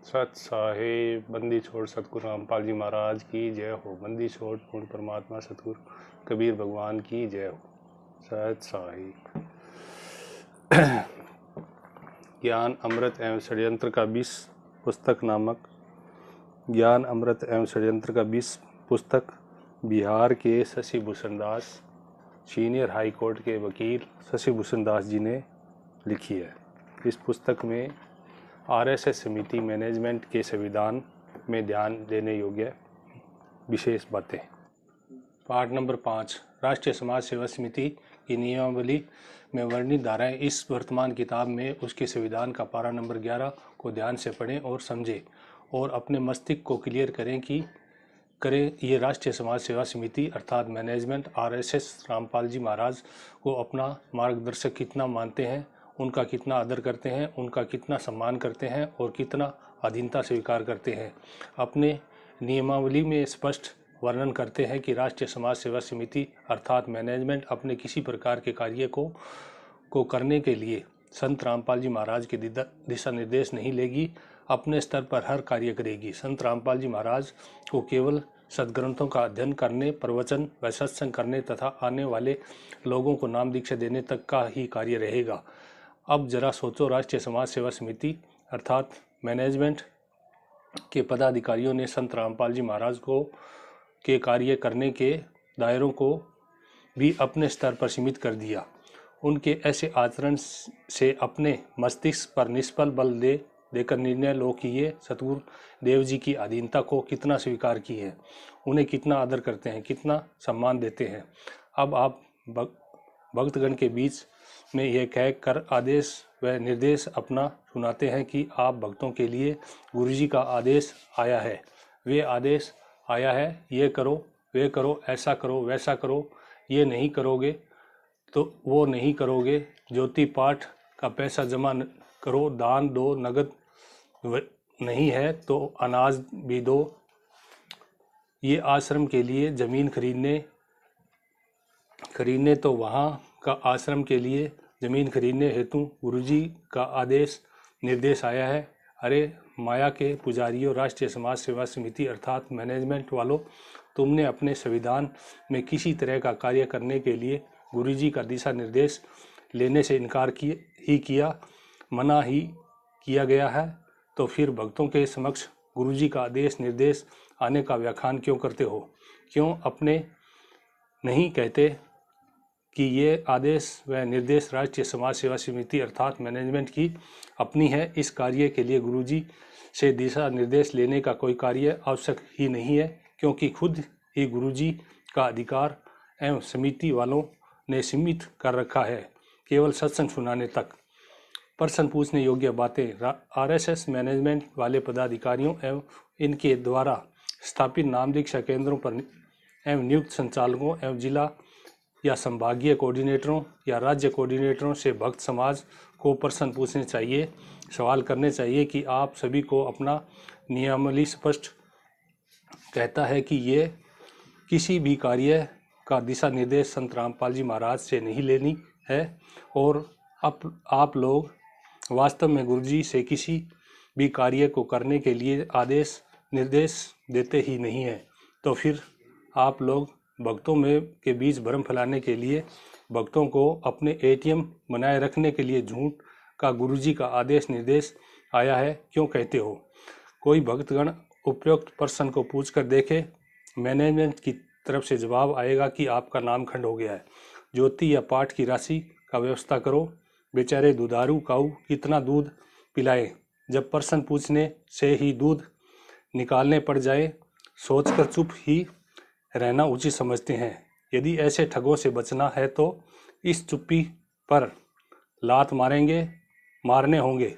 सत साहिब बंदी छोड़ सतगुरु रामपाल जी महाराज की जय हो। बंदी छोड़ पूर्ण परमात्मा सतगुरु कबीर भगवान की जय हो। सत साहिब। ज्ञान अमृत एवं षड्यंत्र का 20 पुस्तक नामक ज्ञान अमृत एवं षड्यंत्र का 20 पुस्तक बिहार के शशि भूषण दास सीनियर हाई कोर्ट के वकील शशि भूषण दास जी ने लिखी है। इस पुस्तक में आरएसएस समिति मैनेजमेंट के संविधान में ध्यान देने योग्य विशेष बातें। पाठ नंबर 5 राष्ट्रीय समाज सेवा समिति की नियमावली में वर्णित धाराएं इस वर्तमान किताब में उसके संविधान का पारा नंबर 11 को ध्यान से पढ़ें और समझें और अपने मस्तिष्क को क्लियर करें ये राष्ट्रीय समाज सेवा समिति अर्थात मैनेजमेंट आरएसएस रामपाल जी महाराज को अपना मार्गदर्शक कितना मानते हैं, उनका कितना आदर करते हैं, उनका कितना सम्मान करते हैं और कितना अधीनता स्वीकार करते हैं। अपने नियमावली में स्पष्ट वर्णन करते हैं कि राष्ट्रीय समाज सेवा समिति अर्थात मैनेजमेंट अपने किसी प्रकार के कार्य को करने के लिए संत रामपाल जी महाराज के दिशा निर्देश नहीं लेगी, अपने स्तर पर हर कार्य करेगी। संत रामपाल जी महाराज को केवल सदग्रंथों का अध्ययन करने, प्रवचन व सत्संग करने तथा आने वाले लोगों को नाम दीक्षा देने तक का ही कार्य रहेगा। अब जरा सोचो, राष्ट्रीय समाज सेवा समिति अर्थात मैनेजमेंट के पदाधिकारियों ने संत रामपाल जी महाराज के कार्य करने के दायरों को भी अपने स्तर पर सीमित कर दिया। उनके ऐसे आचरण से अपने मस्तिष्क पर निष्फल बल देकर निर्णय लो कि ये सतगुरु देव जी की अधीनता को कितना स्वीकार की है, उन्हें कितना आदर करते हैं, कितना सम्मान देते हैं। अब आप भक्तगण के बीच में यह कह कर आदेश व निर्देश अपना सुनाते हैं कि आप भक्तों के लिए गुरुजी का आदेश आया है, वे आदेश आया है, ये करो, वे करो, ऐसा करो, वैसा करो, ये नहीं करोगे तो वो नहीं करोगे, ज्योति पाठ का पैसा जमा करो, दान दो, नगद नहीं है तो अनाज भी दो, ये आश्रम के लिए ज़मीन खरीदने तो वहाँ का आश्रम के लिए ज़मीन खरीदने हेतु गुरुजी का आदेश निर्देश आया है। अरे माया के पुजारियों, राष्ट्रीय समाज सेवा समिति अर्थात मैनेजमेंट वालों, तुमने अपने संविधान में किसी तरह का कार्य करने के लिए गुरुजी का दिशा निर्देश लेने से इनकार किया, मना ही किया गया है, तो फिर भक्तों के समक्ष गुरुजी का आदेश निर्देश आने का व्याख्यान क्यों करते हो? क्यों अपने नहीं कहते कि ये आदेश व निर्देश राष्ट्रीय समाज सेवा समिति अर्थात मैनेजमेंट की अपनी है? इस कार्य के लिए गुरुजी से दिशा निर्देश लेने का कोई कार्य आवश्यक ही नहीं है, क्योंकि खुद ही गुरुजी का अधिकार एवं समिति वालों ने सीमित कर रखा है केवल सत्संग सुनाने तक। प्रश्न पूछने योग्य बातें। आरएसएस मैनेजमेंट वाले पदाधिकारियों एवं इनके द्वारा स्थापित नाम दीक्षा केंद्रों पर एवं नियुक्त संचालकों एवं जिला या संभागीय कोऑर्डिनेटरों या राज्य कोऑर्डिनेटरों से भक्त समाज को प्रश्न पूछने चाहिए, सवाल करने चाहिए कि आप सभी को अपना नियमावली स्पष्ट कहता है कि ये किसी भी कार्य का दिशा निर्देश संत रामपाल जी महाराज से नहीं लेनी है और आप लोग वास्तव में गुरुजी से किसी भी कार्य को करने के लिए आदेश निर्देश देते ही नहीं हैं, तो फिर आप लोग भक्तों में के बीच भ्रम फैलाने के लिए, भक्तों को अपने एटीएम बनाए रखने के लिए झूठ का गुरुजी का आदेश निर्देश आया है क्यों कहते हो? कोई भक्तगण उपयुक्त प्रश्न को पूछकर देखे, मैनेजमेंट की तरफ से जवाब आएगा कि आपका नाम खंड हो गया है, ज्योति या पाठ की राशि का व्यवस्था करो, बेचारे दुधारू काऊ कितना दूध पिलाएं। जब प्रश्न पूछने से ही दूध निकालने पड़ जाए, सोचकर चुप ही रहना उचित समझते हैं। यदि ऐसे ठगों से बचना है तो इस चुप्पी पर लात मारने होंगे,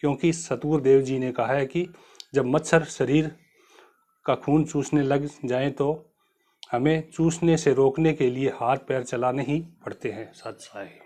क्योंकि सतगुरु देव जी ने कहा है कि जब मच्छर शरीर का खून चूसने लग जाए तो हमें चूसने से रोकने के लिए हाथ पैर चलाने ही पड़ते हैं। सत साहिब।